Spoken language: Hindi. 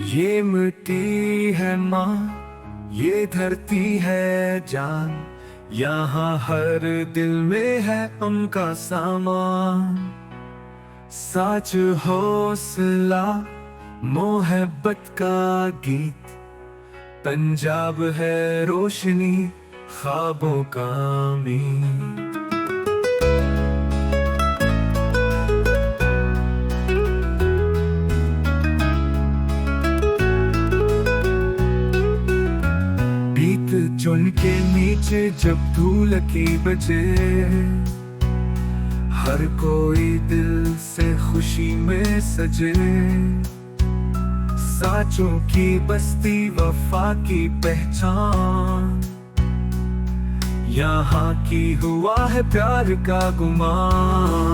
ये मिट्टी है माँ, ये धरती है जान, यहाँ हर दिल में है उनका सामान। सच हौसला मोहब्बत का गीत, पंजाब है रोशनी ख्वाबों का मीत। बीत चुन के नीचे जब धूल की बजे, हर कोई दिल से खुशी में सजे। साचों की बस्ती वफा की पहचान, यहाँ की हुआ है प्यार का गुमान।